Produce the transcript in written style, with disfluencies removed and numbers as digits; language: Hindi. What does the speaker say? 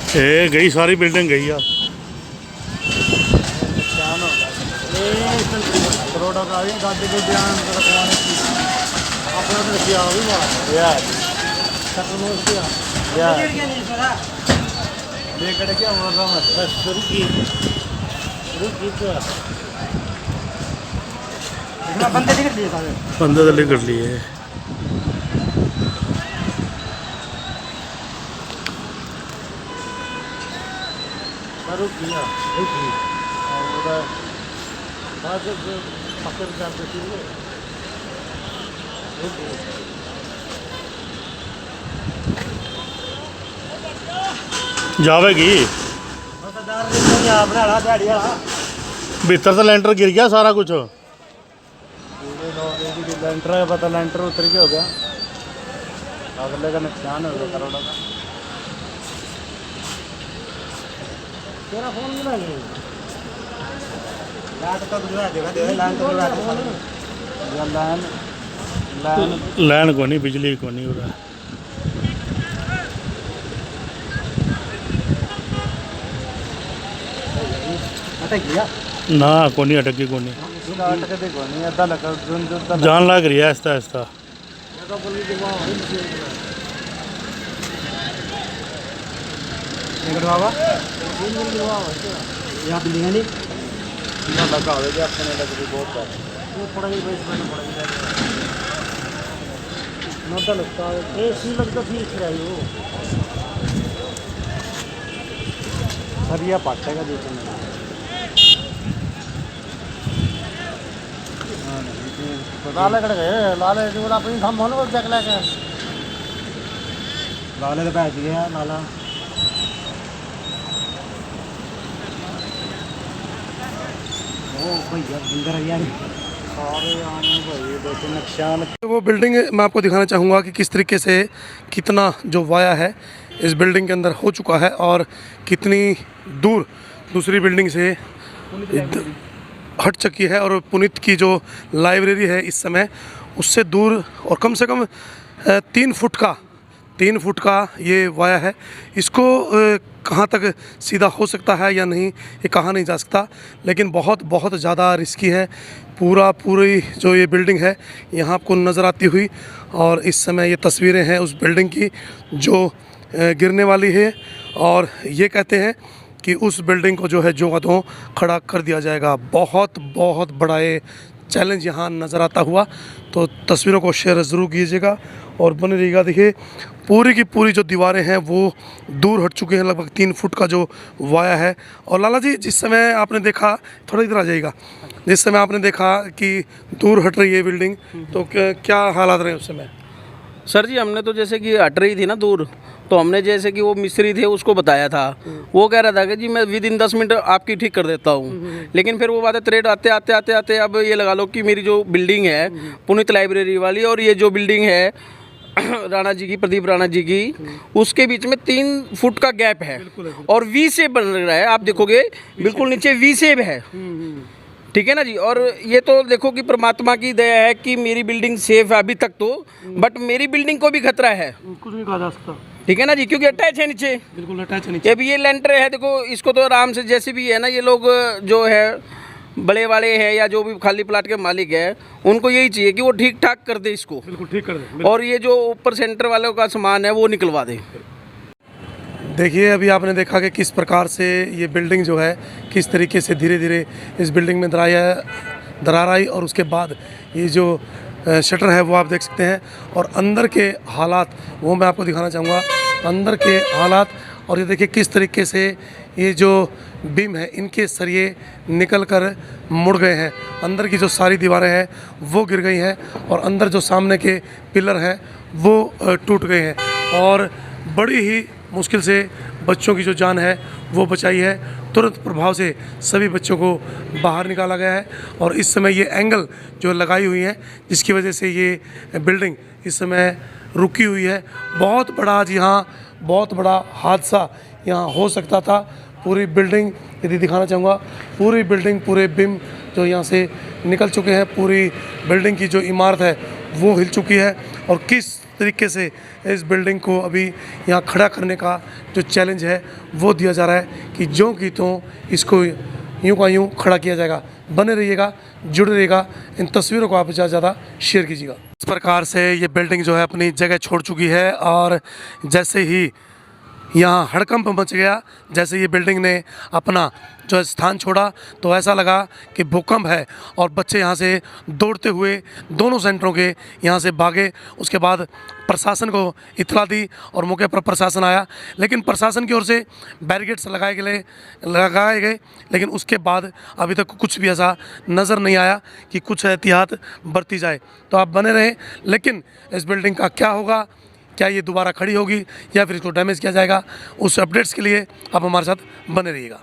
ये गई सारी बिल्डिंग गई आ। नुकसान हो गया करोड़ों का भी गाड़ी को ध्यान रखवाने की अपना तो किया भी बात यार लेकर क्या बोल रहा हूँ बस शुरू की तो इतना बंदे निकल लिए सारे बंदे तो कर लिए। शुरू किया और बाद पकड़ करते थे जावेगी भीतर तो लेंटर गिर गया सारा कुछ। लेंटर है पता लेंटर उतर के हो गया अगले का नुकसान हो गया करोड़ों का। तेरा फोन मिला नहीं लाइट तो बुझा देगा दे लाइन तो बुझा देगा लाइन लाइन लैन को नहीं बिजली को नहीं हो रहा। अटक गया ना को नहीं अटकी को नहीं इसका अटक देखो नहीं अद्धा लगा जुन जान लग रही है आहिस्ता आहिस्ता। तो बोली कि वहां हो नहीं बाबा यहाँ बिल्डिंग है नहीं ना लगा हो गया अपने लग रही बहुत बात वो थोड़ा ही बेसमेंट पड़ेगा नोटा लगता है एसी लगता ठीक है वो सरिया पाटेगा देखो लाले कट गए लाले जो अपनी थम होने और जगला के लाले तो बैठ गया लाला वो बिल्डिंग मैं आपको दिखाना चाहूँगा कि किस तरीके से कितना जो वाया है इस बिल्डिंग के अंदर हो चुका है और कितनी दूर दूसरी बिल्डिंग से हट चुकी है। और पुनीत की जो लाइब्रेरी है इस समय उससे दूर और कम से कम 3 फुट का ये वाया है। इसको कहाँ तक सीधा हो सकता है या नहीं ये कहा नहीं जा सकता, लेकिन बहुत ज़्यादा रिस्की है। पूरी जो ये बिल्डिंग है यहाँ आपको नज़र आती हुई और इस समय ये तस्वीरें हैं उस बिल्डिंग की जो गिरने वाली है। और ये कहते हैं कि उस बिल्डिंग को जो है जो का त्यों खड़ा कर दिया जाएगा। बहुत बड़ा ये चैलेंज यहाँ नज़र आता हुआ। तो तस्वीरों को शेयर ज़रूर कीजिएगा और बने रहिएगा। देखिए पूरी की पूरी जो दीवारें हैं वो दूर हट चुके हैं, लगभग 3 फुट का जो वाया है। और लाला जी जिस समय आपने देखा, थोड़ा इधर आ जाइएगा, जिस समय आपने देखा कि दूर हट रही है बिल्डिंग तो क्या हालात रहे उस समय? सर जी हमने तो जैसे कि हट रही थी ना दूर, तो हमने जैसे कि वो मिस्त्री थे उसको बताया था, वो कह रहा था कि जी मैं विद इन 10 मिनट आपकी ठीक कर देता हूँ। लेकिन फिर वो बातें ट्रेड आते अब ये लगा लो कि मेरी जो बिल्डिंग है पुनीत लाइब्रेरी वाली और ये जो बिल्डिंग है राणा जी की, प्रदीप राणा जी की, उसके बीच में 3 फुट का गैप है और वी शेप बन रहा है। आप देखोगे बिल्कुल नीचे वी शेप है, ठीक है ना जी। और ये तो देखो कि परमात्मा की दया है कि मेरी बिल्डिंग सेफ है अभी तक तो, बट मेरी बिल्डिंग को भी खतरा है, कुछ नहीं कहा जा सकता, ठीक है ना जी, क्योंकि अटैच है नीचे, बिल्कुल अटैच है नीचे। ये भी ये लेंटर है, देखो इसको तो आराम से जैसे भी है ना, ये लोग जो है बड़े वाले हैं या जो भी खाली प्लाट के मालिक है उनको यही चाहिए कि वो ठीक ठाक कर दे इसको, बिल्कुल ठीक कर दे और ये जो ऊपर सेंटर वालों का सामान है वो निकलवा दे। देखिए अभी आपने देखा कि किस प्रकार से ये बिल्डिंग जो है किस तरीके से धीरे धीरे इस बिल्डिंग में दरार आई और उसके बाद ये जो शटर है वो आप देख सकते हैं। और अंदर के हालात वो मैं आपको दिखाना चाहूँगा, अंदर के हालात। और ये देखिए किस तरीके से ये जो बीम है इनके सरिये निकल कर मुड़ गए हैं, अंदर की जो सारी दीवारें हैं वो गिर गई हैं और अंदर जो सामने के पिलर हैं वो टूट गए हैं। और बड़ी ही मुश्किल से बच्चों की जो जान है वो बचाई है। तुरंत प्रभाव से सभी बच्चों को बाहर निकाला गया है और इस समय ये एंगल जो लगाई हुई है जिसकी वजह से ये बिल्डिंग इस समय रुकी हुई है। बहुत बड़ा आज यहाँ बहुत बड़ा हादसा यहाँ हो सकता था। पूरी बिल्डिंग यदि दिखाना चाहूँगा, पूरी बिल्डिंग पूरे बीम जो यहाँ से निकल चुके हैं, पूरी बिल्डिंग की जो इमारत है वो हिल चुकी है। और किस तरीके से इस बिल्डिंग को अभी यहाँ खड़ा करने का जो चैलेंज है वो दिया जा रहा है कि ज्यों की त्यों इसको यूँ का यूँ खड़ा किया जाएगा। बने रहिएगा, जुड़े रहिएगा, इन तस्वीरों को आप ज़्यादा से ज़्यादा शेयर कीजिएगा। इस प्रकार से ये बिल्डिंग जो है अपनी जगह छोड़ चुकी है और जैसे ही यहाँ हड़कंप मच गया, जैसे ये बिल्डिंग ने अपना जो स्थान छोड़ा तो ऐसा लगा कि भूकंप है और बच्चे यहाँ से दौड़ते हुए दोनों सेंटरों के यहाँ से भागे। उसके बाद प्रशासन को इत्तला दी और मौके पर प्रशासन आया, लेकिन प्रशासन की ओर से बैरिकेड्स लगाए गए, लेकिन उसके बाद अभी तक कुछ भी ऐसा नज़र नहीं आया कि कुछ एहतियात बरती जाए। तो आप बने रहें, लेकिन इस बिल्डिंग का क्या होगा, क्या ये दोबारा खड़ी होगी या फिर इसको डैमेज किया जाएगा, उस अपडेट्स के लिए आप हमारे साथ बने रहिएगा।